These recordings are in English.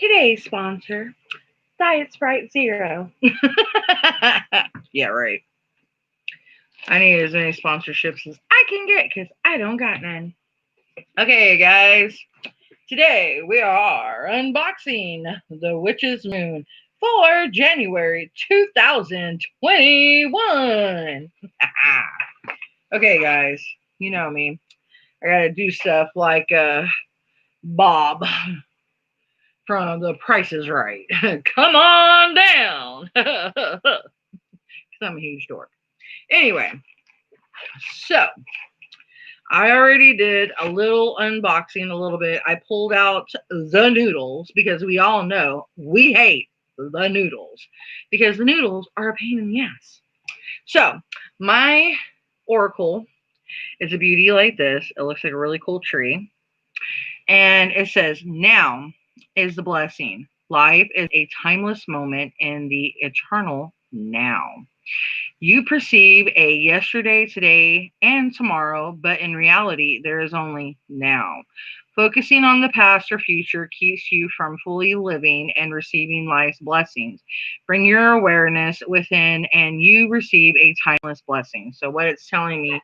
Today's sponsor, Diet Sprite Zero. Yeah, right. I need as many sponsorships as I can get because I don't got none. Okay, guys. Today we are unboxing the Witch's Moon for January 2021. Okay, guys. You know me. I gotta do stuff like Bob from The Price is Right. Come on down. Because I'm a huge dork. Anyway, so I already did a little unboxing a little bit. I pulled out the noodles because we all know we hate the noodles because the noodles are a pain in the ass. So my oracle is a beauty like this. It looks like a really cool tree. And it says, now is the blessing. Life is a timeless moment in the eternal now. You perceive a yesterday, today, and tomorrow, but in reality, there is only now. Focusing on the past or future keeps you from fully living and receiving life's blessings. Bring your awareness within, and you receive a timeless blessing. So, what it's telling me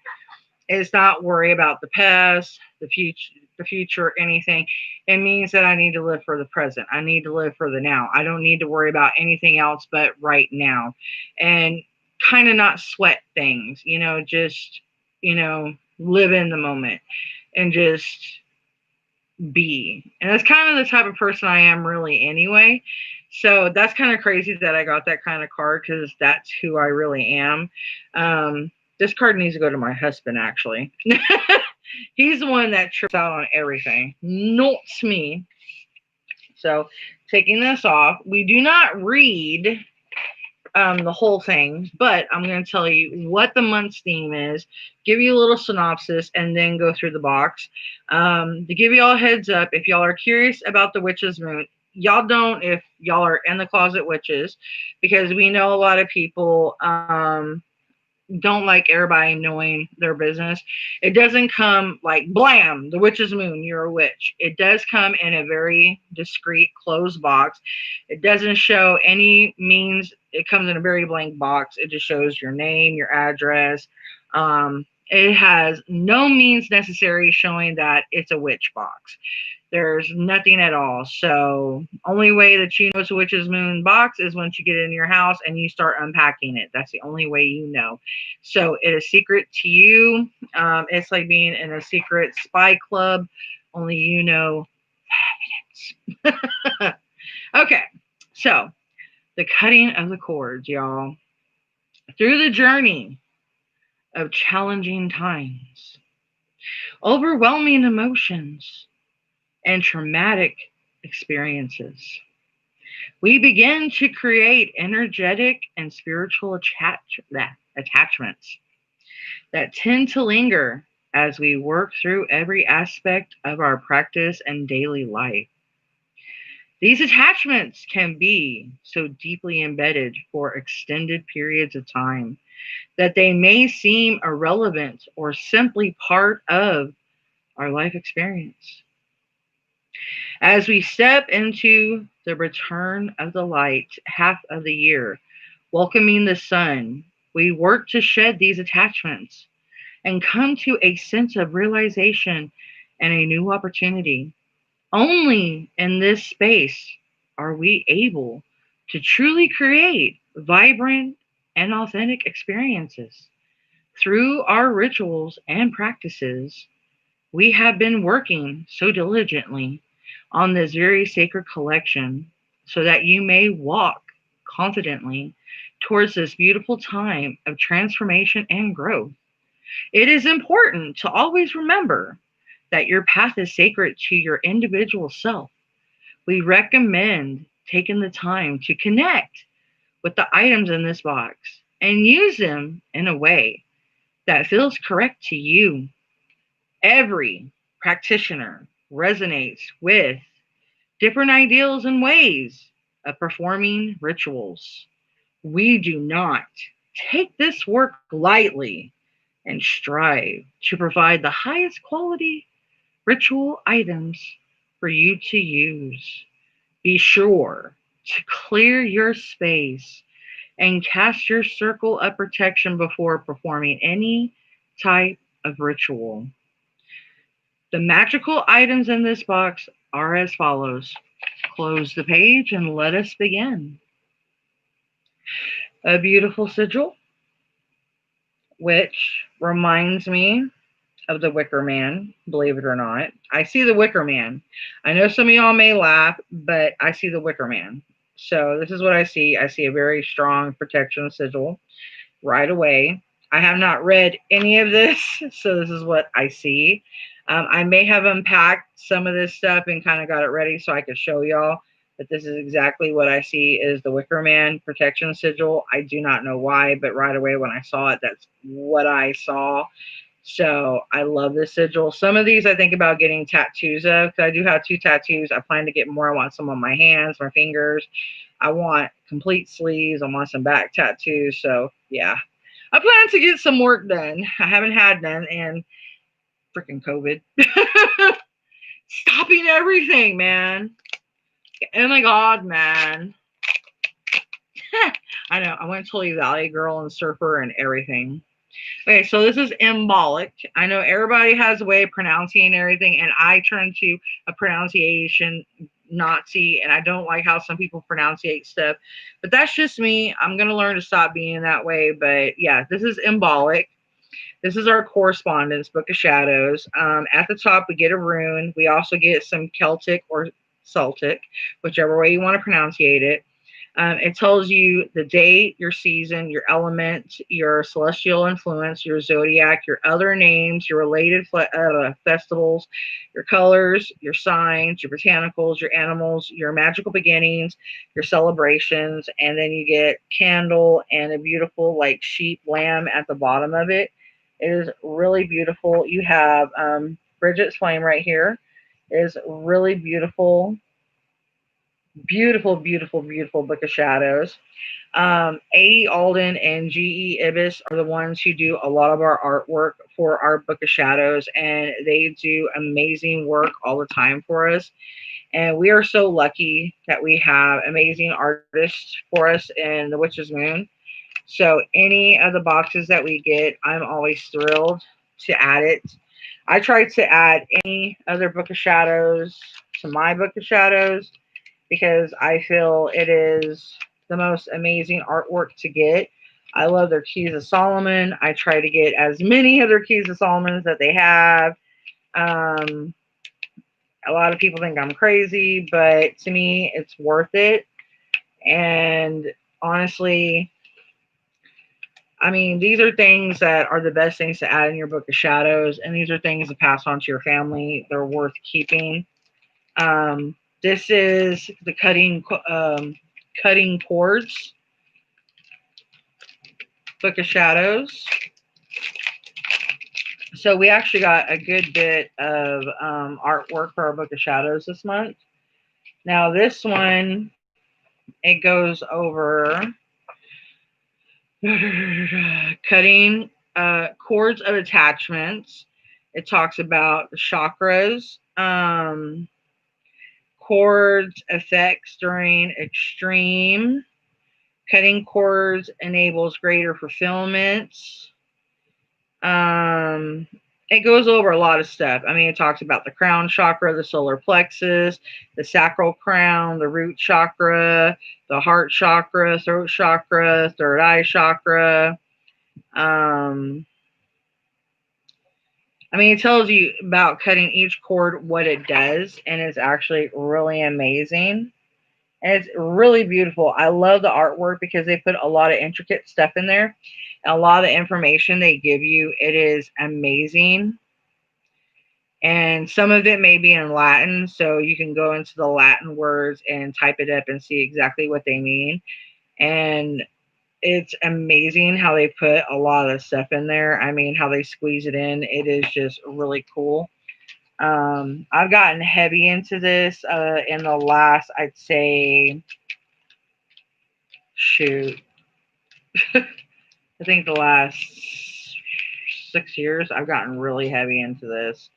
is not worry about the past, the future, anything. It means that I need to live for the present. I need to live for the now. I don't need to worry about anything else but right now. And kind of not sweat things, just, live in the moment and just be. And that's kind of the type of person I am really anyway. So that's kind of crazy that I got that kind of card because that's who I really am. This card needs to go to my husband, actually. He's the one that trips out on everything, not me. So taking this off, we do not read the whole thing, but I'm going to tell you what the month's theme is, give you a little synopsis, and then go through the box. To give you all a heads up, if y'all are curious about the Witch's Moon, y'all don't if y'all are in the closet witches, because we know a lot of people don't like everybody knowing their business. It doesn't come like blam, the Witch's Moon, you're a witch. It does come in a very discreet closed box. It doesn't show any means. It comes in a very blank box. It just shows your name, your address. It has no means necessary showing that it's a witch box. There's nothing at all. So only way that you know it's a Witch's Moon box is once you get it in your house and you start unpacking it. That's the only way you know. So it is secret to you. It's like being in a secret spy club. Only you know evidence. Okay, so the cutting of the cords, y'all. Through the journey of challenging times, overwhelming emotions, and traumatic experiences, we begin to create energetic and spiritual attachments that tend to linger as we work through every aspect of our practice and daily life. These attachments can be so deeply embedded for extended periods of time that they may seem irrelevant or simply part of our life experience. As we step into the return of the light half of the year, welcoming the sun, we work to shed these attachments and come to a sense of realization and a new opportunity. Only in this space are we able to truly create vibrant and authentic experiences. Through our rituals and practices, we have been working so diligently on this very sacred collection so that you may walk confidently towards this beautiful time of transformation and growth. It is important to always remember that your path is sacred to your individual self. We recommend taking the time to connect with the items in this box and use them in a way that feels correct to you. Every practitioner resonates with different ideals and ways of performing rituals. We do not take this work lightly and strive to provide the highest quality ritual items for you to use. Be sure to clear your space and cast your circle of protection before performing any type of ritual. The magical items in this box are as follows. Close the page and let us begin. A beautiful sigil, which reminds me of the Wicker Man, believe it or not. I see the Wicker Man. I know some of y'all may laugh, but I see the Wicker Man. So this is what I see. I see a very strong protection sigil right away. I have not read any of this, so this is what I see. I may have unpacked some of this stuff and kind of got it ready so I could show y'all. But this is exactly what I see is the Wicker Man protection sigil. I do not know why, but right away when I saw it, that's what I saw. So I love this sigil. Some of these I think about getting tattoos of because I do have 2 tattoos. I plan to get more. I want some on my hands, my fingers. I want complete sleeves. I want some back tattoos. So yeah, I plan to get some work done. I haven't had none, and freaking COVID stopping everything, man. Oh my god, man. I know. I went totally Valley Girl and Surfer and everything. Okay, so this is embolic. I know everybody has a way of pronouncing everything, and I turn to a pronunciation Nazi, and I don't like how some people pronunciate stuff. But that's just me. I'm going to learn to stop being that way. But yeah, this is embolic. This is our correspondence, Book of Shadows. At the top, we get a rune. We also get some Celtic or Celtic, whichever way you want to pronunciate it. It tells you the date, your season, your element, your celestial influence, your zodiac, your other names, your related festivals, your colors, your signs, your botanicals, your animals, your magical beginnings, your celebrations, and then you get candle and a beautiful like sheep lamb at the bottom of it. It is really beautiful. You have Bridget's flame right here. It is really beautiful. Beautiful, beautiful, beautiful Book of Shadows. A. Alden and G.E. Ibis are the ones who do a lot of our artwork for our Book of Shadows, and they do amazing work all the time for us. And we are so lucky that we have amazing artists for us in The Witch's Moon. So any of the boxes that we get, I'm always thrilled to add it. I try to add any other Book of Shadows to my Book of Shadows because I feel it is the most amazing artwork to get. I love their Keys of Solomon. I try to get as many of their Keys of Solomon that they have. Um, a lot of people think I'm crazy, but to me, it's worth it. And honestly, I mean, these are things that are the best things to add in your Book of Shadows, and these are things to pass on to your family. They're worth keeping. This is the cutting cords Book of Shadows. So we actually got a good bit of artwork for our Book of Shadows this month. Now this one, it goes over cutting cords of attachments. It talks about the chakras, cords effects during extreme. Cutting cords enables greater fulfillment. Um, it goes over a lot of stuff. I mean, it talks about the crown chakra, the solar plexus, the sacral crown, the root chakra, the heart chakra, throat chakra, third eye chakra. Um, I mean, it tells you about cutting each cord, what it does, and it's actually really amazing. And it's really beautiful. I love the artwork because they put a lot of intricate stuff in there. And a lot of the information they give you, it is amazing. And some of it may be in Latin, so you can go into the Latin words and type it up and see exactly what they mean. And it's amazing how they put a lot of stuff in there. I mean, how they squeeze it in. It is just really cool. I've gotten heavy into this in the last, I'd say, shoot, I think the last 6 years, I've gotten really heavy into this.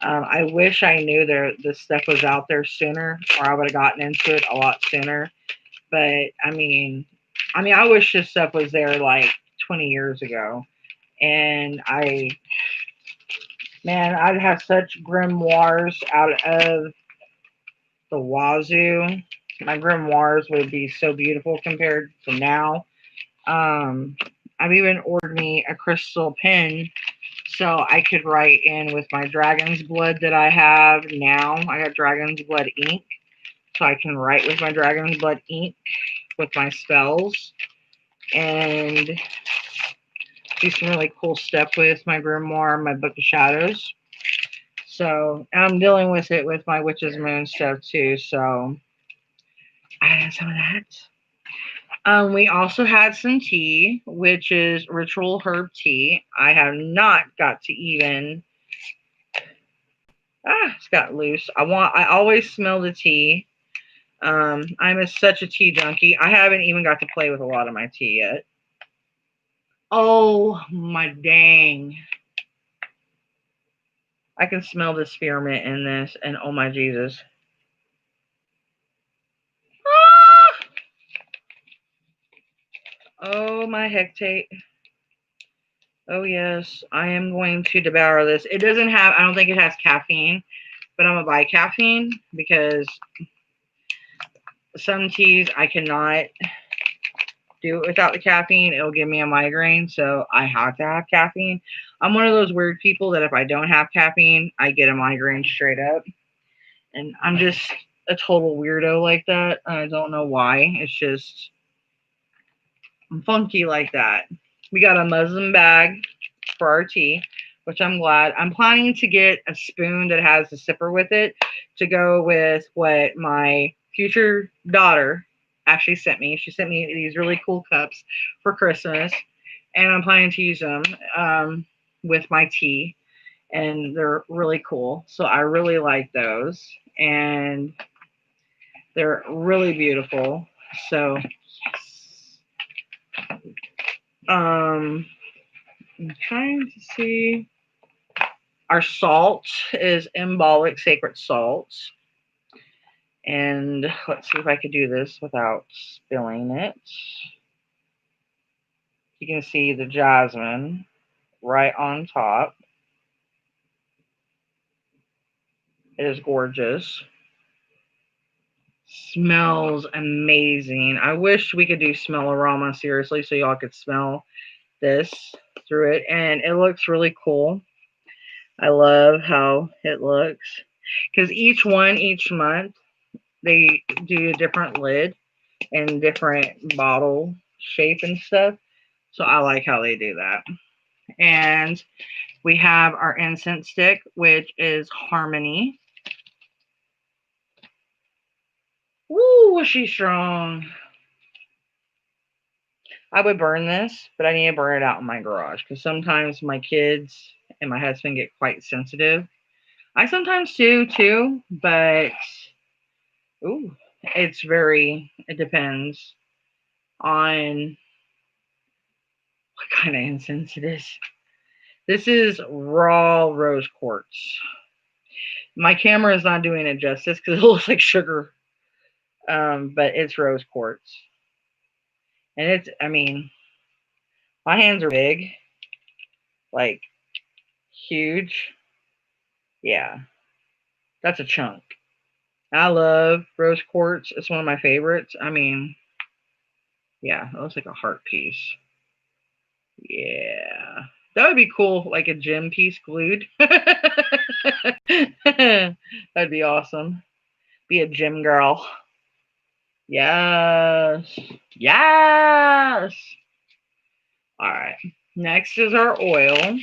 I wish I knew this stuff was out there sooner, or I would have gotten into it a lot sooner. But I wish this stuff was there like 20 years ago. And I'd have such grimoires out of the wazoo. My grimoires would be so beautiful compared to now. Um, I've even ordered me a crystal pen so I could write in with my dragon's blood that I have now. I got dragon's blood ink, so I can write with my dragon's blood ink with my spells and do some really cool stuff with my grimoire, my book of shadows. So I'm dealing with it with my witch's moon stuff too. So I had some of that. We also had some tea, which is ritual herb tea. I have not got to even. It's got loose. I always smell the tea. Such a tea junkie. I haven't even got to play with a lot of my tea yet. Oh my dang. I can smell the spearmint in this, and oh my Jesus. Oh my hectate. Oh yes, I am going to devour this. It doesn't have, I don't think it has caffeine, but I'm gonna buy caffeine because some teas I cannot do it without the caffeine. It'll give me a migraine, so I have to have caffeine. I'm one of those weird people that if I don't have caffeine, I get a migraine straight up. And I'm just a total weirdo like that. I don't know why. It's just, I'm funky like that. We got a muslin bag for our tea, which I'm glad. I'm planning to get a spoon that has a sipper with it to go with what my future daughter actually sent me. She sent me these really cool cups for Christmas, and I'm planning to use them with my tea, and they're really cool. So I really like those, and they're really beautiful. So yes. I'm trying to see. Our salt is Embolic Sacred Salt. And let's see if I could do this without spilling it. You can see the jasmine right on top. It is gorgeous. Smells amazing. I wish we could do smell aroma, seriously, so y'all could smell this through it. And it looks really cool. I love how it looks. Because each month, they do a different lid and different bottle shape and stuff. So I like how they do that. And we have our incense stick, which is Harmony. Woo, is she strong? I would burn this, but I need to burn it out in my garage because sometimes my kids and my husband get quite sensitive. I sometimes do too, but it depends on what kind of incense it is. This is raw rose quartz. My camera is not doing it justice because it looks like sugar, but it's rose quartz. And my hands are big, like huge. Yeah, that's a chunk. I love rose quartz. It's one of my favorites. Yeah, it looks like a heart piece. Yeah. That would be cool, like a gem piece glued. That'd be awesome. Be a gym girl. Yes. Yes. All right. Next is our oil.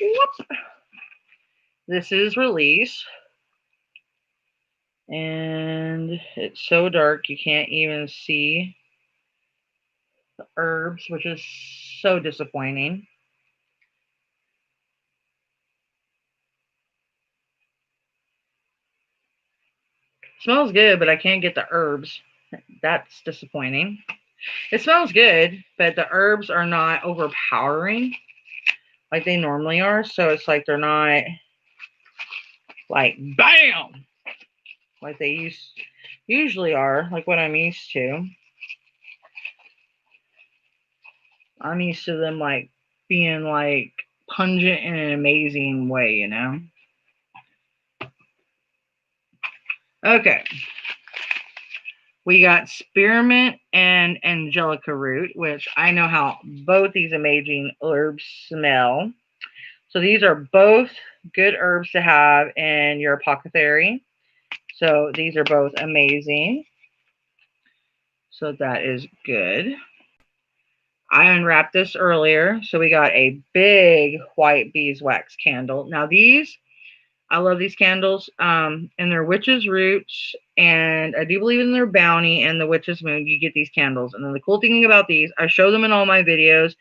Whoop. This is Release. And it's so dark you can't even see the herbs, which is so disappointing. Smells good, but I can't get the herbs. That's disappointing. It smells good, but the herbs are not overpowering like they normally are. So it's like they're not like bam like they usually are, like what I'm used to. I'm used to them like being like pungent in an amazing way, you know? Okay. We got spearmint and angelica root, which I know how both these amazing herbs smell. So these are both good herbs to have in your apothecary. So these are both amazing. So that is good. I unwrapped this earlier. So we got a big white beeswax candle. Now these, I love these candles. And they're witch's roots, and I do believe in their bounty and the witch's moon. You get these candles. And then the cool thing about these, I show them in all my videos,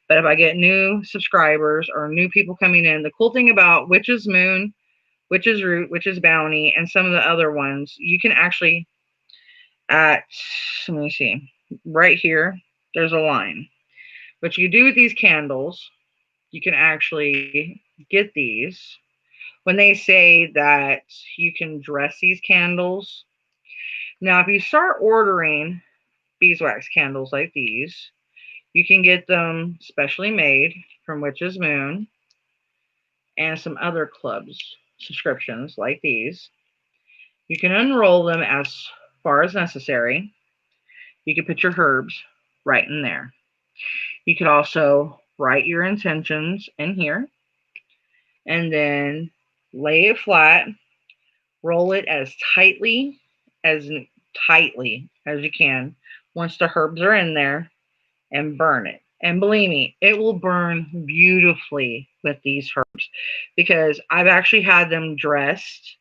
but if I get new subscribers or new people coming in, the cool thing about witch's moon, witch's root, witch's bounty, and some of the other ones, you can actually let me see, right here, there's a line. What you do with these candles, you can actually get these. When they say that you can dress these candles, now if you start ordering beeswax candles like these, you can get them specially made from Witch's Moon and some other clubs subscriptions like these. You can unroll them as far as necessary. You can put your herbs right in there. You could also write your intentions in here and then lay it flat, roll it as as tightly as you can once the herbs are in there, and burn it. And believe me, it will burn beautifully with these herbs because I've actually had them dressed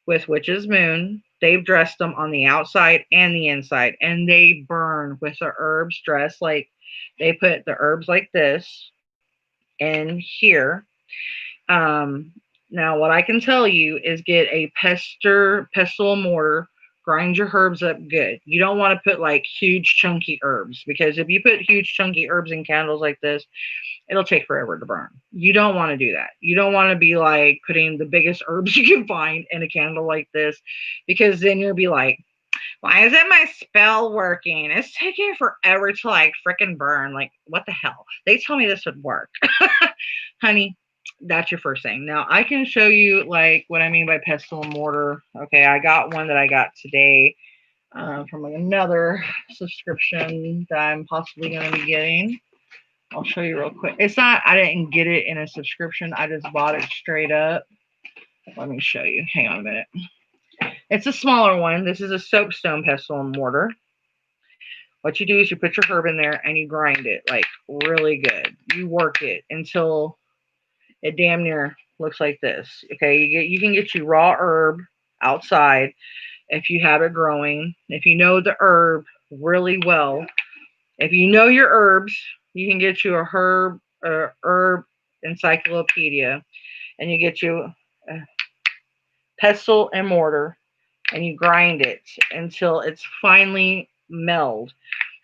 with Witch's Moon. They've dressed them on the outside and the inside, and they burn with the herbs dressed like they put the herbs like this in here. Um, Now, what I can tell you is get a pestle mortar, grind your herbs up good. You don't want to put like huge chunky herbs, because if you put huge chunky herbs in candles like this, it'll take forever to burn. You don't want to do that. You don't want to be like putting the biggest herbs you can find in a candle like this, because then you'll be like, why isn't my spell working? It's taking forever to like freaking burn. Like, what the hell? They told me this would work. Honey, that's your first thing. Now I can show you like what I mean by pestle and mortar. Okay, I got one that I got today from like another subscription that I'm possibly going to be getting. I'll show you real quick. It's not, I didn't get it in a subscription. I just bought it straight up. Let me show you. Hang on a minute. It's a smaller one. This is a soapstone pestle and mortar. What you do is you put your herb in there and you grind it like really good. You work it until it damn near looks like this. Okay, you can get you raw herb outside if you have it growing. If you know the herb really well, if you know your herbs, you can get you a herb encyclopedia, and you get you a pestle and mortar, and you grind it until it's finely meld.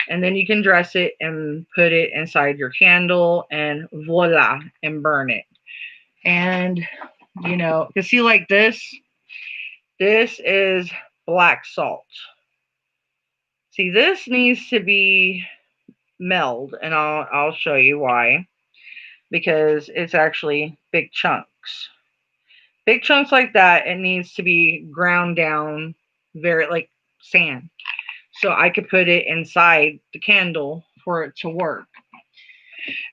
And then you can dress it and put it inside your candle, and voila, and burn it. And, you know, you see like this is black salt. See, this needs to be meld, and I'll show you why. Because it's actually big chunks. Big chunks like that, it needs to be ground down very like sand. So I could put it inside the candle for it to work.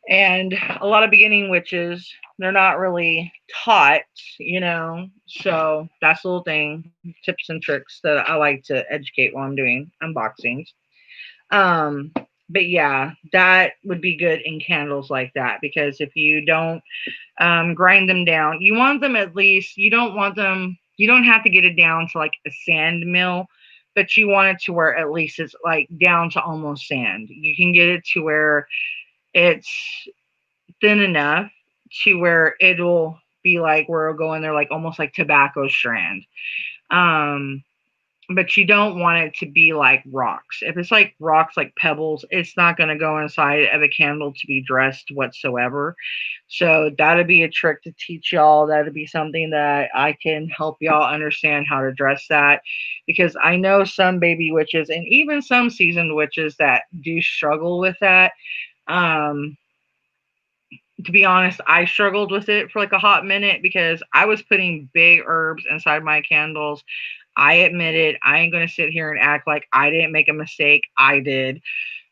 And a lot of beginning witches, they're not really taught, you know. So that's a little thing, tips and tricks that I like to educate while I'm doing unboxings. Um, but yeah, that would be good in candles like that, because if you don't grind them down, you want them at least, you don't have to get it down to like a sand mill, but you want it to where at least it's like down to almost sand. You can get it to where it's thin enough to where it'll be like where it'll go in there like almost like tobacco strand. Um, but you don't want it to be like rocks. If it's like rocks, like pebbles, it's not going to go inside of a candle to be dressed whatsoever. So that'd be a trick to teach y'all. That'd be something that I can help y'all understand how to dress that, because I know some baby witches and even some seasoned witches that do struggle with that. Um, to be honest, I struggled with it for like a hot minute because I was putting big herbs inside my candles. I admit it. I ain't going to sit here and act like I didn't make a mistake. I did.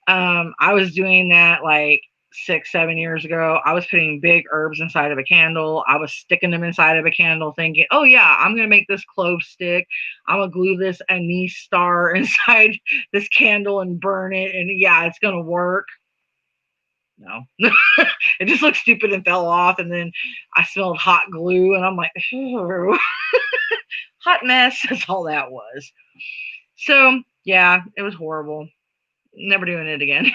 I was doing that like 6, 7 years ago. I was putting big herbs inside of a candle. I was sticking them inside of a candle thinking, oh yeah, I'm going to make this clove stick. I'm going to glue this anise star inside this candle and burn it. And yeah, it's going to work. No, it just looked stupid and fell off. And then I smelled hot glue and I'm like, hot mess. That's all that was. So yeah, it was horrible. Never doing it again.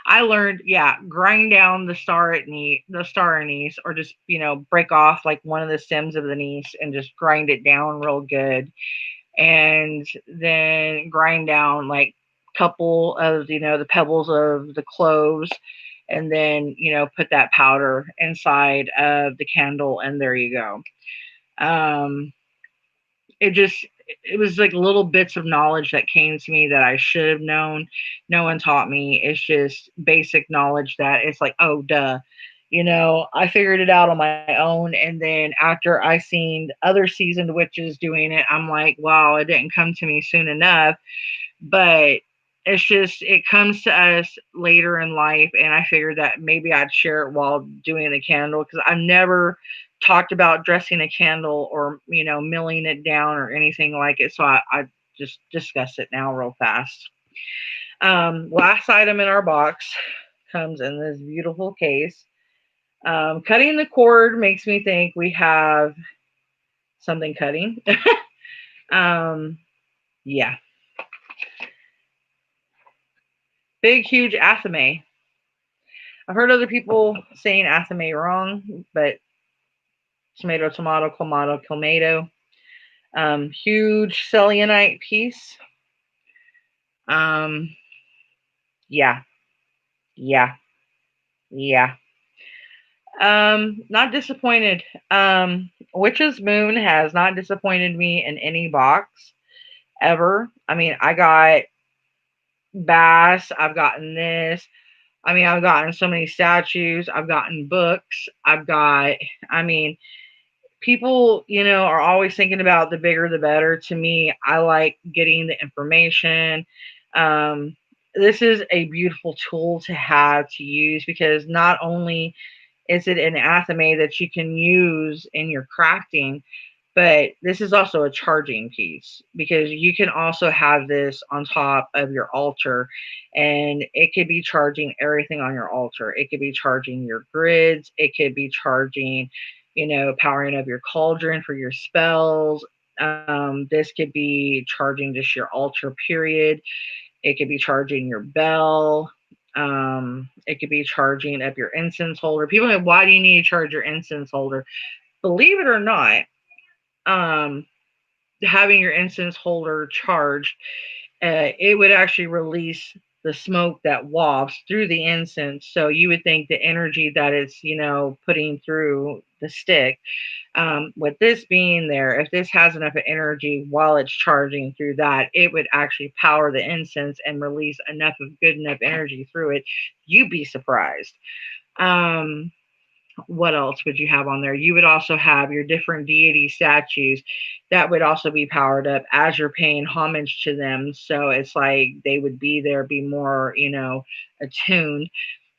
I learned, yeah, grind down the star anise, or just break off like one of the stems of the anise and just grind it down real good, and then grind down like couple of the pebbles of the cloves, and then put that powder inside of the candle, and there you go. Um, it just it was like little bits of knowledge that came to me that I should have known. No one taught me. It's just basic knowledge that it's like, oh duh. I figured it out on my own, and then after I seen other seasoned witches doing it, I'm like, wow, it didn't come to me soon enough. But it's just it comes to us later in life, and I figured that maybe I'd share it while doing the candle, because I've never talked about dressing a candle or milling it down or anything like it. So I just discuss it now real fast. Last item in our box comes in this beautiful case. Cutting the cord makes me think we have something cutting. um, yeah, big huge athame. I've heard other people saying athame wrong, but tomato, tomato, clamato, clamato. Huge selenite piece. Um, yeah, yeah, yeah. Not disappointed. Witch's Moon has not disappointed me in any box ever. I mean, I got bass. I've gotten this. I mean, I've gotten so many statues. I've gotten books. I mean, people, are always thinking about the bigger the better. To me, I like getting the information. Um, this is a beautiful tool to have to use, because not only is it an athame that you can use in your crafting, but this is also a charging piece, because you can also have this on top of your altar, and it could be charging everything on your altar. It could be charging your grids. It could be charging, powering up your cauldron for your spells. This could be charging just your altar, period. It could be charging your bell. It could be charging up your incense holder. People say, why do you need to charge your incense holder? Believe it or not, um, having your incense holder charged, it would actually release the smoke that wafts through the incense. So you would think the energy that it's, putting through the stick, with this being there, if this has enough energy while it's charging through that, it would actually power the incense and release enough of good enough energy through it. You'd be surprised. Um, what else would you have on there? You would also have your different deity statues that would also be powered up as you're paying homage to them. So it's like they would be there, be more, attuned.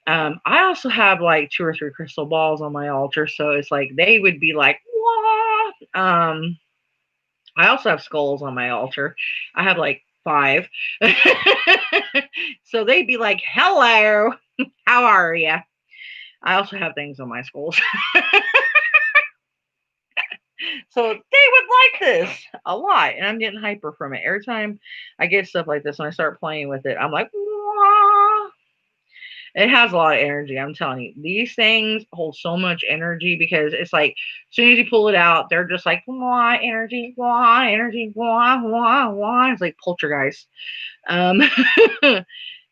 I also have like 2 or 3 crystal balls on my altar, so it's like they would be like, what? I also have skulls on my altar. I have like 5. So they'd be like, hello, how are you? I also have things on my skulls. So they would like this a lot, and I'm getting hyper from it. Every time I get stuff like this and I start playing with it, I'm like, wah. It has a lot of energy. I'm telling you, these things hold so much energy because it's like as soon as you pull it out, they're just like why energy, why energy, why. It's like poltergeist. Um,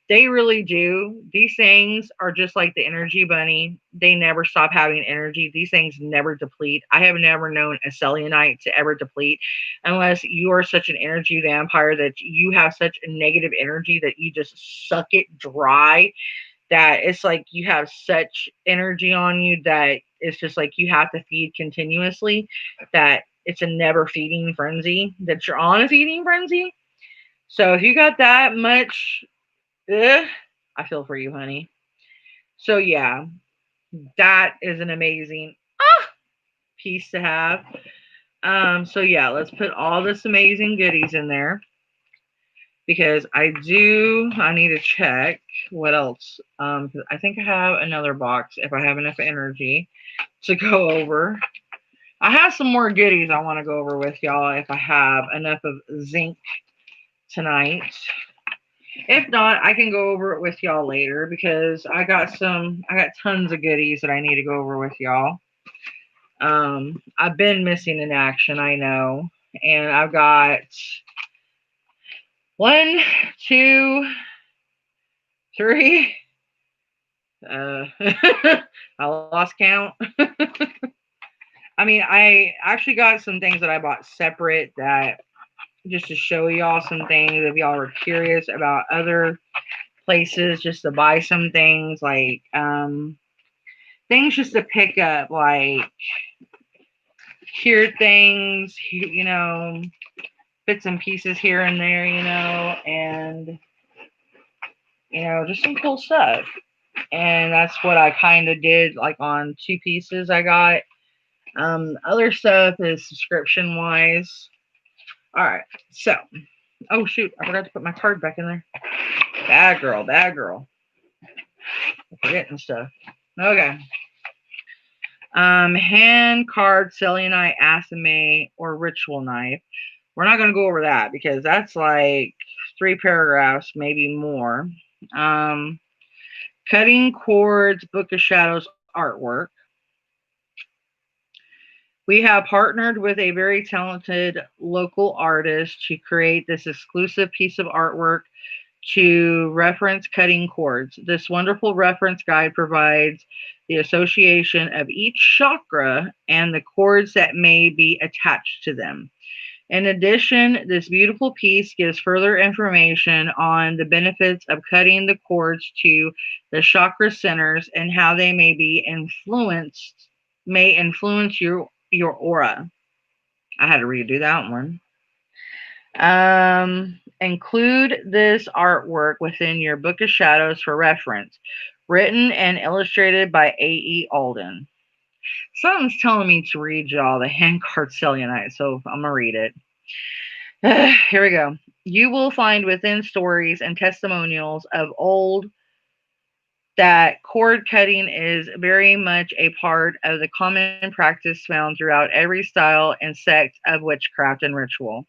they really do. These things are just like the energy bunny. They never stop having energy. These things never deplete. I have never known a selenite to ever deplete unless you are such an energy vampire that you have such a negative energy that you just suck it dry, that it's like you have such energy on you that it's just like you have to feed continuously, that it's a never feeding frenzy, that you're on a feeding frenzy. So if you got that much, I feel for you, honey. So yeah, that is an amazing piece to have. So yeah, let's put all this amazing goodies in there because I need to check what else. 'Cause I think I have another box if I have enough energy to go over. I have some more goodies I want to go over with y'all if I have enough of zinc tonight. If not, I can go over it with y'all later because I got tons of goodies that I need to go over with y'all. I've been missing in action, I know. And I've got one, two, three. I lost count. I mean, I actually got some things that I bought separate that just to show y'all some things if y'all are curious about other places just to buy some things like things just to pick up like here things, bits and pieces here and there, and just some cool stuff. And that's what I kind of did like on two pieces I got. Other stuff is subscription wise. All right. So, oh shoot, I forgot to put my card back in there. Bad girl, bad girl. I'm forgetting stuff. Okay. Hand card, selenite, asime, or ritual knife. We're not going to go over that because that's like 3 paragraphs, maybe more. Um, Cutting Cords, Book of Shadows artwork. We have partnered with a very talented local artist to create this exclusive piece of artwork to reference cutting cords. This wonderful reference guide provides the association of each chakra and the cords that may be attached to them. In addition, this beautiful piece gives further information on the benefits of cutting the cords to the chakra centers and how they may influence your aura. I had to redo that one. Include this artwork within your Book of Shadows for reference. Written and illustrated by A.E. Alden. Something's telling me to read y'all the handcard selenite, so I'm gonna read it. Here we go. You will find within stories and testimonials of old that cord cutting is very much a part of the common practice found throughout every style and sect of witchcraft and ritual,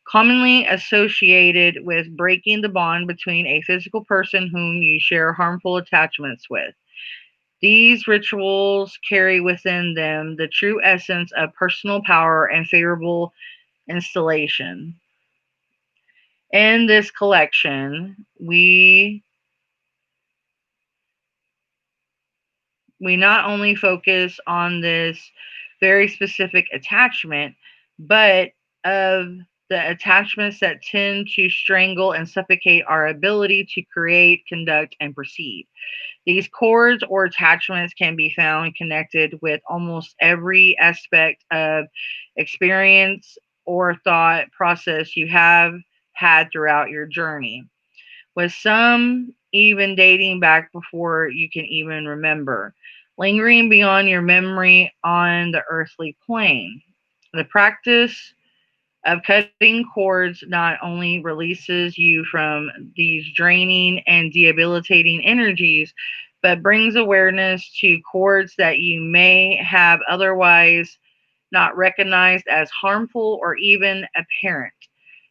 commonly associated with breaking the bond between a physical person whom you share harmful attachments with. These rituals carry within them the true essence of personal power and favorable installation. In this collection, we not only focus on this very specific attachment, but of the attachments that tend to strangle and suffocate our ability to create, conduct, and perceive. These cords or attachments can be found connected with almost every aspect of experience or thought process you have had throughout your journey, with some even dating back before you can even remember, lingering beyond your memory on the earthly plane. The practice of cutting cords not only releases you from these draining and debilitating energies, but brings awareness to cords that you may have otherwise not recognized as harmful or even apparent.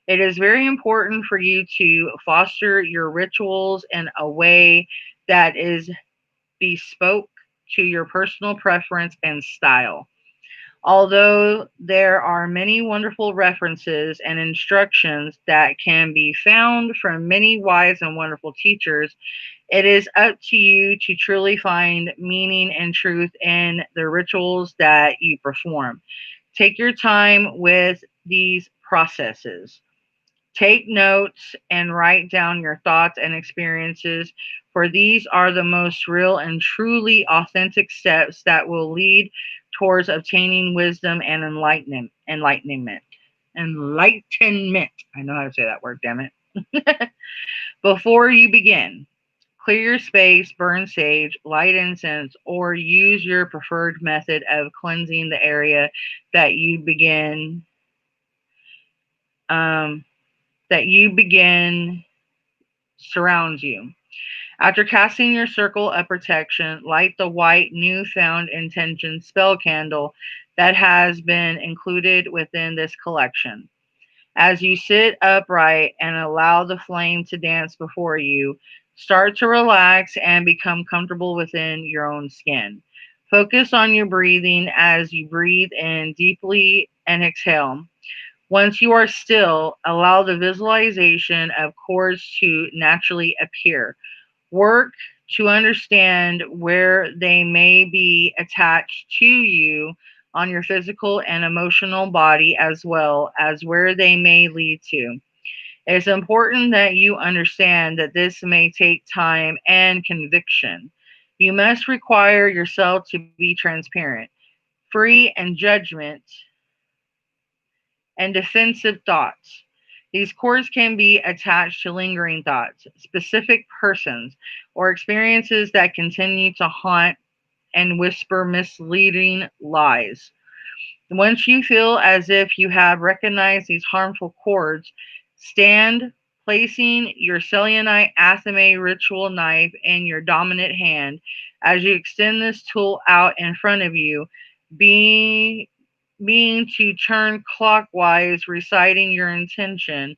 It is very important for you to foster your rituals in a way that is bespoke to your personal preference and style. Although there are many wonderful references and instructions that can be found from many wise and wonderful teachers, it is up to you to truly find meaning and truth in the rituals that you perform. Take your time with these processes. Take notes and write down your thoughts and experiences, for these are the most real and truly authentic steps that will lead towards obtaining wisdom and enlightenment. Enlightenment. I know how to say that word, damn it. Before you begin, clear your space, burn sage, light incense, or use your preferred method of cleansing the area that um, you begin surrounds you. After casting your circle of protection, light the white newfound intention spell candle that has been included within this collection. As you sit upright and allow the flame to dance before you, start to relax and become comfortable within your own skin. Focus on your breathing as you breathe in deeply and exhale. Once you are still, allow the visualization of chords to naturally appear. Work to understand where they may be attached to you on your physical and emotional body, as well as where they may lead to. It's important that you understand that this may take time and conviction. You must require yourself to be transparent, free and judgment and defensive thoughts. These cords can be attached to lingering thoughts, specific persons, or experiences that continue to haunt and whisper misleading lies. Once you feel as if you have recognized these harmful cords, stand placing your selenite athame ritual knife in your dominant hand as you extend this tool out in front of you, being to turn clockwise, reciting your intention.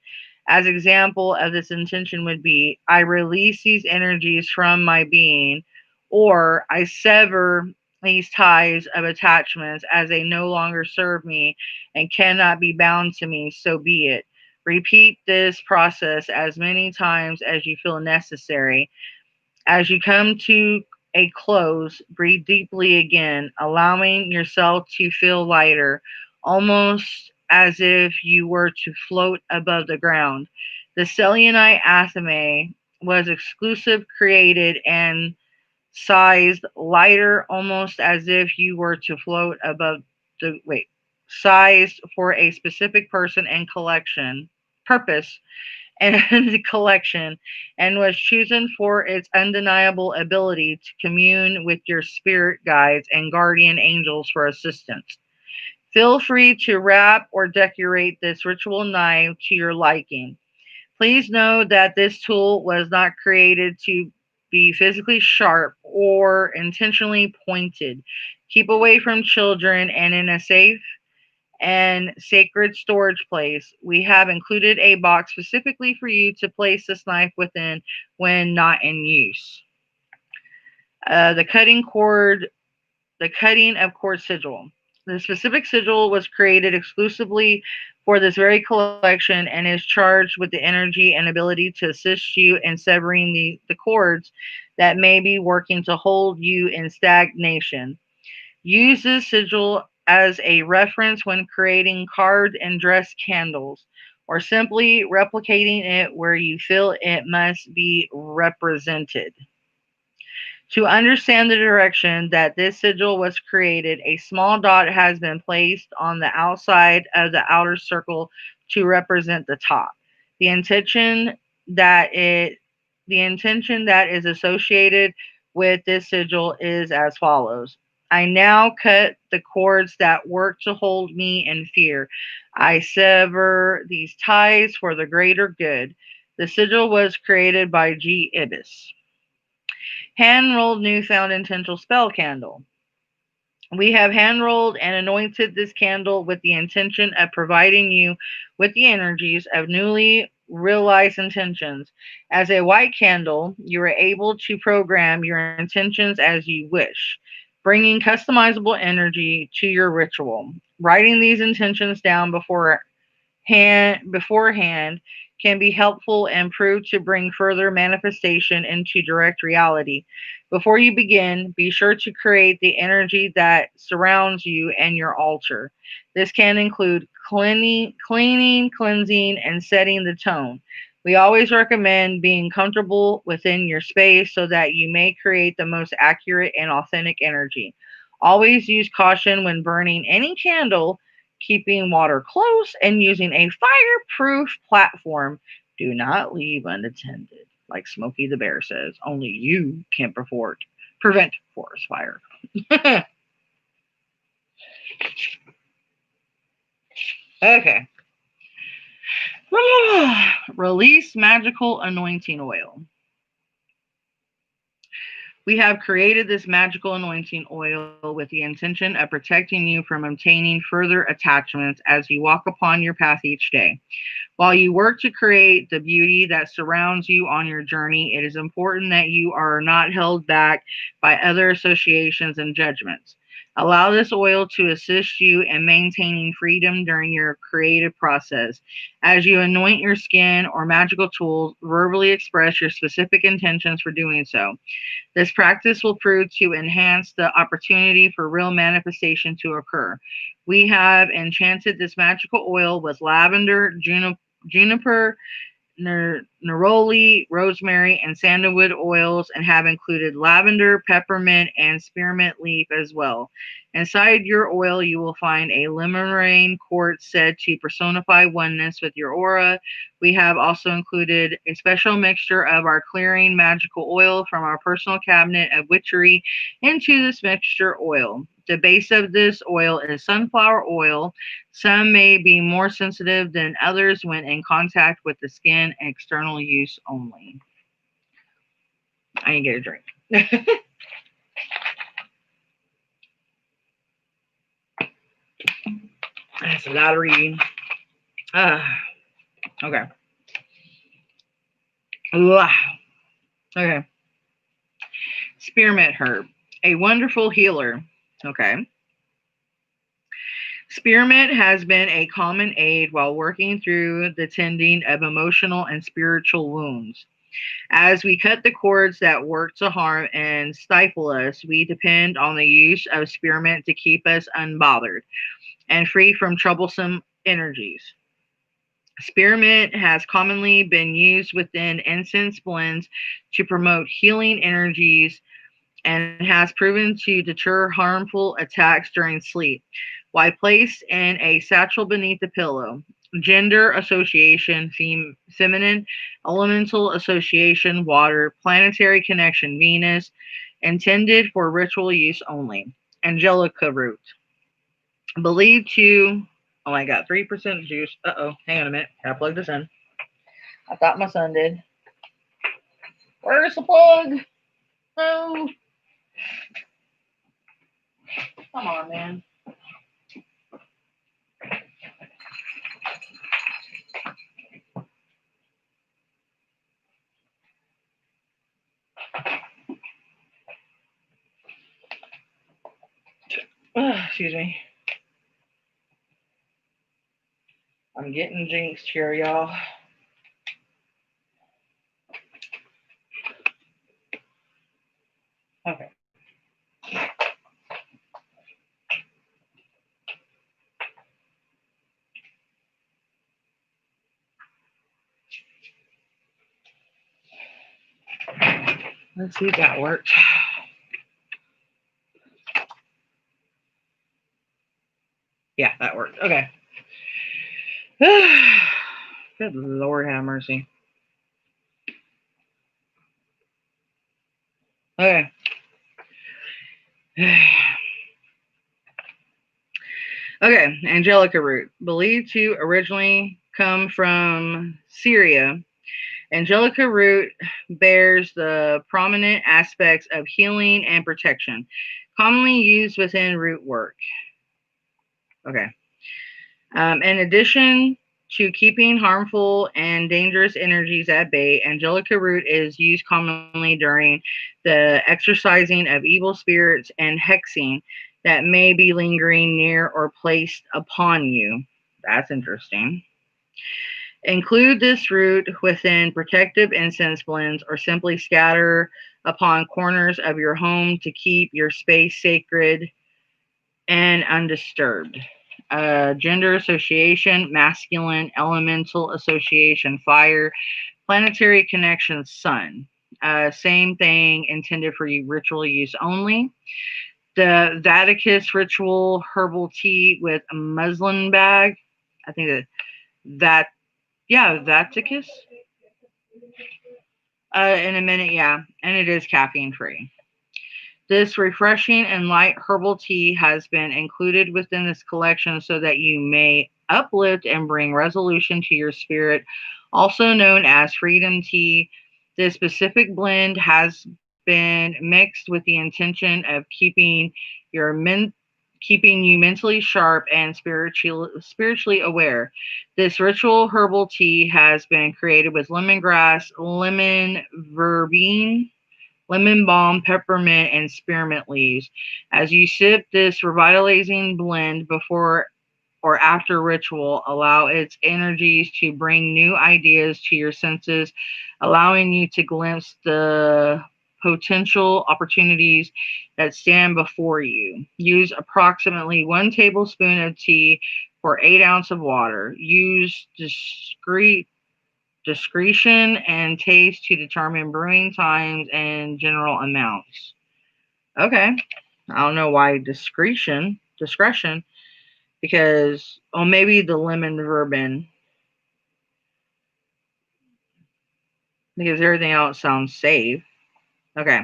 As example of this intention would be, I release these energies from my being, or I sever these ties of attachments as they no longer serve me and cannot be bound to me, so be it. Repeat this process as many times as you feel necessary. As you come to a close, breathe deeply again, allowing yourself to feel lighter, almost as if you were to float above the ground. The selenite athame was exclusive, created, and sized lighter, almost as if you were to float above the wait, sized for a specific person and collection purpose and the collection, and was chosen for its undeniable ability to commune with your spirit guides and guardian angels for assistance. Feel free to wrap or decorate this ritual knife to your liking. Please know that this tool was not created to be physically sharp or intentionally pointed. Keep away from children and in a safe and sacred storage place. We have included a box specifically for you to place this knife within when not in use. The cutting cord, the cutting of cord sigil. The specific sigil was created exclusively for this very collection and is charged with the energy and ability to assist you in severing the cords that may be working to hold you in stagnation. Use this sigil as a reference when creating card and dress candles, or simply replicating it where you feel it must be represented. To understand the direction that this sigil was created, a small dot has been placed on the outside of the outer circle to represent the top. The intention that it the intention that is associated with this sigil is as follows. I now cut the cords that work to hold me in fear. I sever these ties for the greater good. The sigil was created by G. Ibis. Hand rolled newfound intentional spell candle. We have hand rolled and anointed this candle with the intention of providing you with the energies of newly realize intentions. As a white candle, you are able to program your intentions as you wish, bringing customizable energy to your ritual. Writing these intentions down beforehand can be helpful and prove to bring further manifestation into direct reality. Before you begin, be sure to create the energy that surrounds you and your altar. This can include cleansing, and setting the tone. We always recommend being comfortable within your space so that you may create the most accurate and authentic energy. Always use caution when burning any candle, keeping water close, and using a fireproof platform. Do not leave unattended. Like Smokey the Bear says, only you can prevent forest fire. Okay. Release magical anointing oil. We have created this magical anointing oil with the intention of protecting you from obtaining further attachments as you walk upon your path each day. While you work to create the beauty that surrounds you on your journey, it is important that you are not held back by other associations and judgments. Allow this oil to assist you in maintaining freedom during your creative process. As you anoint your skin or magical tools, verbally express your specific intentions for doing so. This practice will prove to enhance the opportunity for real manifestation to occur. We have enchanted this magical oil with lavender, juniper, neroli, rosemary, and sandalwood oils, and have included lavender, peppermint, and spearmint leaf as well. Inside your oil, you will find a limonene quartz said to personify oneness with your aura. We have also included a special mixture of our clearing magical oil from our personal cabinet of witchery into this mixture oil. The base of this oil is sunflower oil. Some may be more sensitive than others when in contact with the skin and external use only. I need to get a drink. That's a lot of reading. Okay. Okay. Spearmint herb, a wonderful healer. Okay. Spearmint has been a common aid while working through the tending of emotional and spiritual wounds. As we cut the cords that work to harm and stifle us, we depend on the use of spearmint to keep us unbothered and free from troublesome energies. Spearmint has commonly been used within incense blends to promote healing energies and has proven to deter harmful attacks during sleep. Why placed in a satchel beneath the pillow? Gender association, feminine, elemental association, water, planetary connection, Venus, intended for ritual use only. Angelica root. Believed to, oh, I got 3% juice. Hang on a minute. Gotta plug this in. I thought my son did. Where's the plug? Oh, come on, man. Excuse me. I'm getting jinxed here, y'all. Okay. Let's see if that worked. Yeah, that worked. Okay. Good Lord have mercy. Okay. Okay, Angelica root. Believed to originally come from Syria, Angelica root bears the prominent aspects of healing and protection, commonly used within root work. Okay. In addition To keeping harmful and dangerous energies at bay, angelica root is used commonly during the exorcising of evil spirits and hexing that may be lingering near or placed upon you. That's interesting. Include this root within protective incense blends or simply scatter upon corners of your home to keep your space sacred and undisturbed. Gender association, masculine, elemental association, fire, planetary connection, sun. Same thing, intended for ritual use only. The Vaticus ritual herbal tea with a muslin bag. I think that yeah, Vaticus. In a minute, yeah, and it is caffeine free. This refreshing and light herbal tea has been included within this collection so that you may uplift and bring resolution to your spirit, also known as freedom tea. This specific blend has been mixed with the intention of your men, keeping you mentally sharp and spiritually aware. This ritual herbal tea has been created with lemongrass, lemon verbene, lemon balm, peppermint, and spearmint leaves. As you sip this revitalizing blend before or after ritual, allow its energies to bring new ideas to your senses, allowing you to glimpse the potential opportunities that stand before you. Use approximately 1 tablespoon of tea for 8 ounces of water. Use discretion and taste to determine brewing times and general amounts. Okay. I don't know why discretion, because, oh, maybe the lemon verbena, because everything else sounds safe. Okay.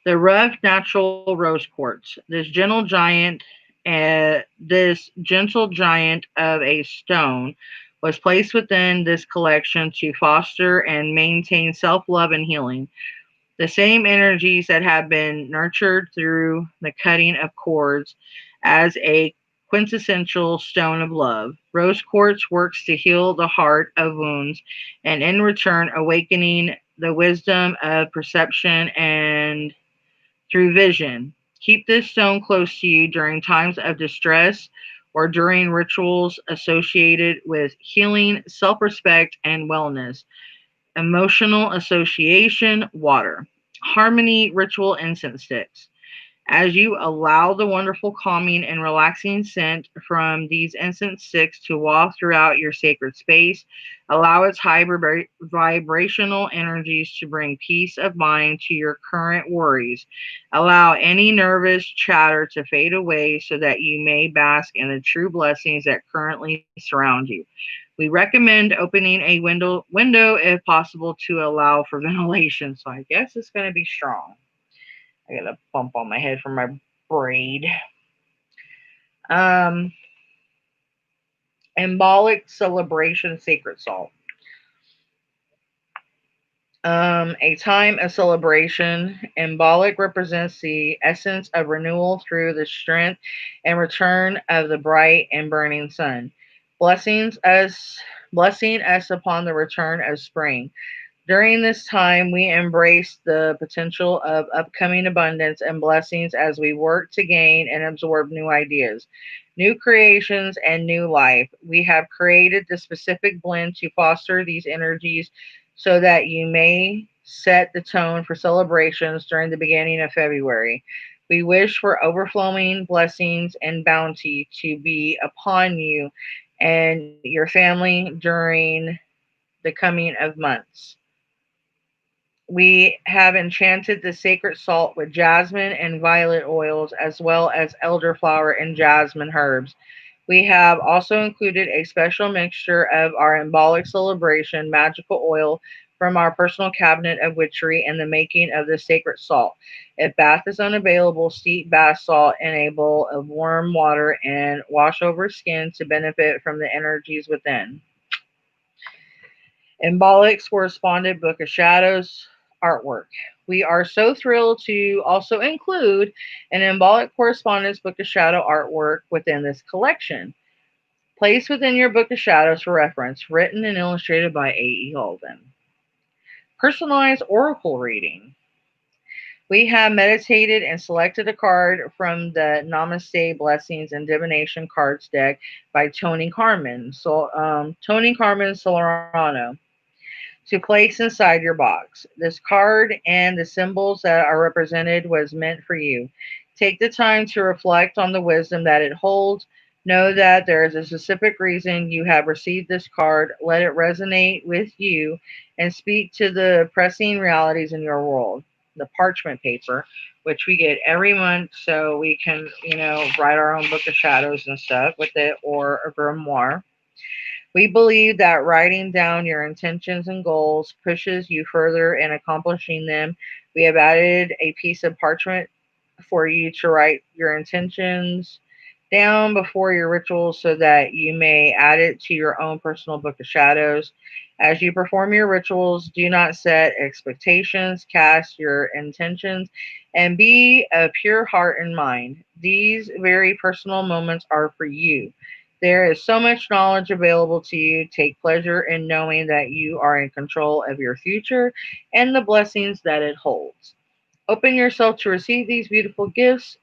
The rough natural rose quartz. This gentle giant of a stone was placed within this collection to foster and maintain self-love and healing. The same energies that have been nurtured through the cutting of cords as a quintessential stone of love. Rose quartz works to heal the heart of wounds and in return awakening the wisdom of perception and through vision. Keep this stone close to you during times of distress or during rituals associated with healing, self respect, and wellness. Emotional association, water. Harmony, ritual incense sticks. As you allow the wonderful calming and relaxing scent from these incense sticks to waft throughout your sacred space, allow its high vibrational energies to bring peace of mind to your current worries. Allow any nervous chatter to fade away so that you may bask in the true blessings that currently surround you. We recommend opening a window if possible to allow for ventilation. So I guess it's going to be strong. I got a bump on my head from my braid. Um, Embolic celebration, sacred salt. A time of celebration. Embolic represents the essence of renewal through the strength and return of the bright and burning sun, blessings us, blessing us upon the return of spring. During this time, we embrace the potential of upcoming abundance and blessings as we work to gain and absorb new ideas, new creations, and new life. We have created the specific blend to foster these energies so that you may set the tone for celebrations during the beginning of February. We wish for overflowing blessings and bounty to be upon you and your family during the coming of months. We have enchanted the sacred salt with jasmine and violet oils, as well as elderflower and jasmine herbs. We have also included a special mixture of our embolic celebration magical oil from our personal cabinet of witchery in the making of the sacred salt. If bath is unavailable, steep bath salt in a bowl of warm water and wash over skin to benefit from the energies within. Embolics corresponded Book of Shadows artwork. We are so thrilled to also include an Embolic Correspondence Book of Shadow artwork within this collection. Placed within your Book of Shadows for reference, written and illustrated by A.E. Alden. Personalized Oracle Reading. We have meditated and selected a card from the Namaste Blessings and Divination Cards deck by Tony Carmen. Tony Carmen Solarano to place inside your box. This card and the symbols that are represented was meant for you. Take the time to reflect on the wisdom that it holds. Know that there is a specific reason you have received this card. Let it resonate with you and speak to the pressing realities in your world. The parchment paper, which we get every month, so we can, write our own Book of Shadows and stuff with it, or a grimoire. We believe that writing down your intentions and goals pushes you further in accomplishing them. We have added a piece of parchment for you to write your intentions down before your rituals so that you may add it to your own personal Book of Shadows. As you perform your rituals, do not set expectations, cast your intentions, and be of pure heart and mind. These very personal moments are for you. There is so much knowledge available to you. Take pleasure in knowing that you are in control of your future and the blessings that it holds. Open yourself to receive these beautiful gifts.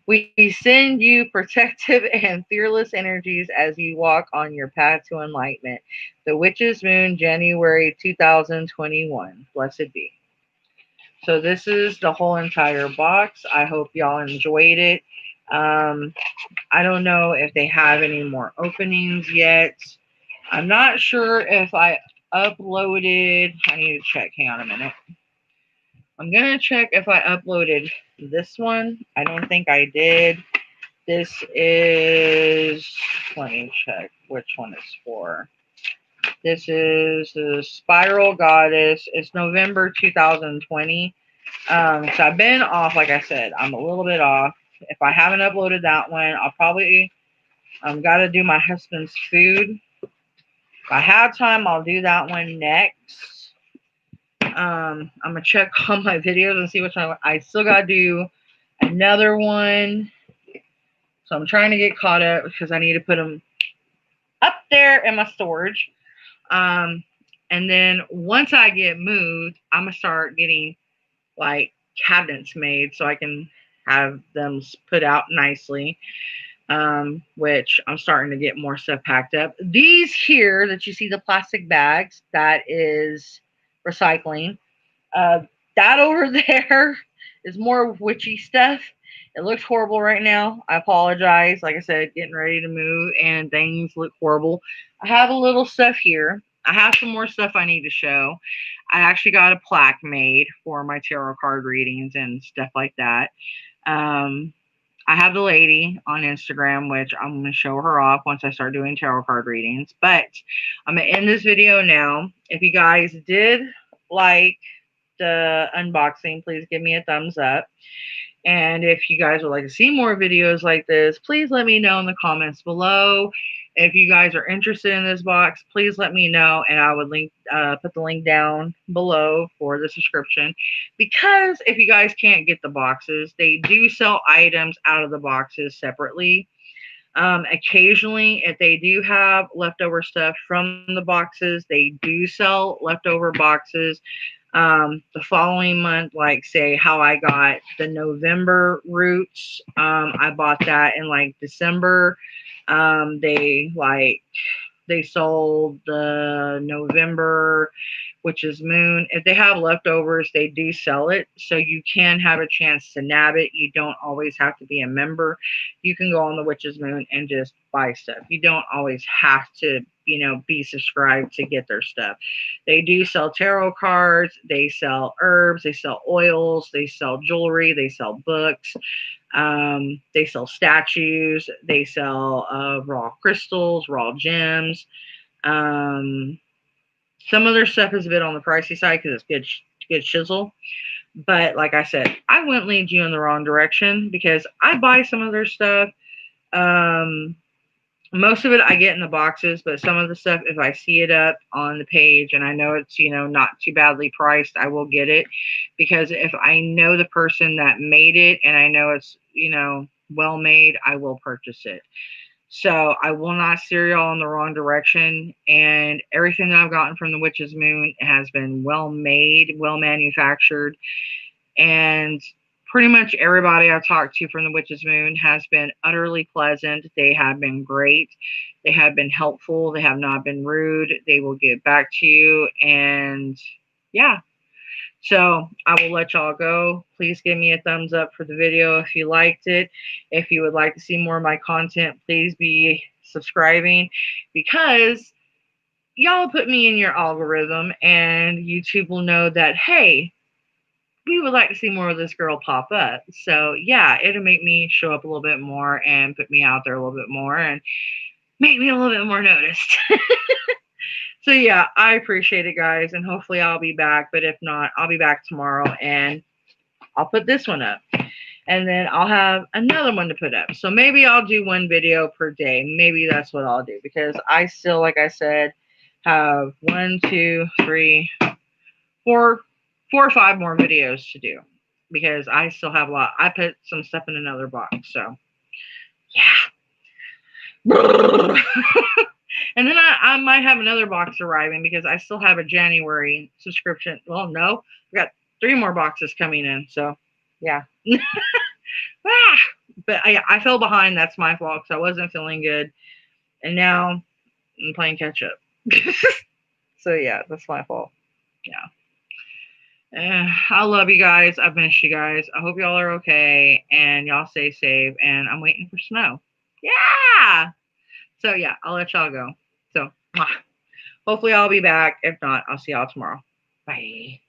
We send you protective and fearless energies as you walk on your path to enlightenment. The Witch's Moon, January 2021. Blessed be. So this is the whole entire box. I hope y'all enjoyed it. I don't know if they have any more openings yet. I'm not sure if I uploaded. I need to check. Hang on a minute. I'm going to check if I uploaded this one. I don't think I did. This is, let me check which one it's for. This is the Spiral Goddess. It's November 2020. So I've been off, like I said. I'm a little bit off. If I haven't uploaded that one, I'll probably got to do my husband's food. If I have time, I'll do that one next. I'm gonna check all my videos and see which one. I still gotta do another one, so I'm trying to get caught up because I need to put them up there in my storage. And then once I get moved, I'm gonna start getting like cabinets made so I can have them put out nicely. Which I'm starting to get more stuff packed up. These here that you see, the plastic bags, that is recycling. That over there is more witchy stuff. It looks horrible right now. I apologize. Like I said, getting ready to move and things look horrible. I have a little stuff here. I have some more stuff I need to show. I actually got a plaque made for my tarot card readings and stuff like that. I have the lady on Instagram, which I'm going to show her off once I start doing tarot card readings. But I'm going to end this video now. If you guys did like the unboxing, please give me a thumbs up. And if you guys would like to see more videos like this, please let me know in the comments below. If you guys are interested in this box, please let me know, and I would put the link down below for the subscription. Because if you guys can't get the boxes, they do sell items out of the boxes separately. Occasionally, if they do have leftover stuff from the boxes, they do sell leftover boxes. The following month, like say how I got the November roots, I bought that in like December. They sold the November, Witch's Moon. If they have leftovers, they do sell it, so you can have a chance to nab it. You don't always have to be a member. You can go on the Witch's Moon and just buy stuff. You don't always have to, be subscribed to get their stuff. They do sell tarot cards. They sell herbs. They sell oils. They sell jewelry. They sell books. They sell statues. They sell raw crystals, raw gems. Some of their stuff is a bit on the pricey side because it's good chisel. But like I said, I wouldn't lead you in the wrong direction because I buy some of their stuff. Most of it I get in the boxes, but some of the stuff, if I see it up on the page and I know it's, not too badly priced, I will get it. Because if I know the person that made it and I know it's, well made, I will purchase it. So I will not steer y'all in the wrong direction. And everything that I've gotten from the Witch's Moon has been well made, well manufactured. And pretty much everybody I've talked to from the Witch's Moon has been utterly pleasant. They have been great. They have been helpful. They have not been rude. They will get back to you. And yeah, so I will let y'all go. Please give me a thumbs up for the video if you liked it. If you would like to see more of my content, please be subscribing, because y'all put me in your algorithm and YouTube will know that, hey, we would like to see more of this girl pop up. So yeah, it'll make me show up a little bit more and put me out there a little bit more and make me a little bit more noticed. So yeah, I appreciate it, guys, and hopefully I'll be back. But if not, I'll be back tomorrow and I'll put this one up. And then I'll have another one to put up. So maybe I'll do one video per day. Maybe that's what I'll do, because I still, like I said, have 1, 2, 3, 4, 4 or 5 more videos to do, because I still have a lot. I put some stuff in another box. So yeah. And then I might have another box arriving, because I still have a January subscription. Well, no, I've got 3 more boxes coming in. So, yeah. But I fell behind. That's my fault, because I wasn't feeling good. And now I'm playing catch up. So, yeah, that's my fault. Yeah. I love you guys. I've missed you guys. I hope y'all are okay and y'all stay safe. And I'm waiting for snow. Yeah. So, yeah, I'll let y'all go. So, hopefully I'll be back. If not, I'll see y'all tomorrow. Bye.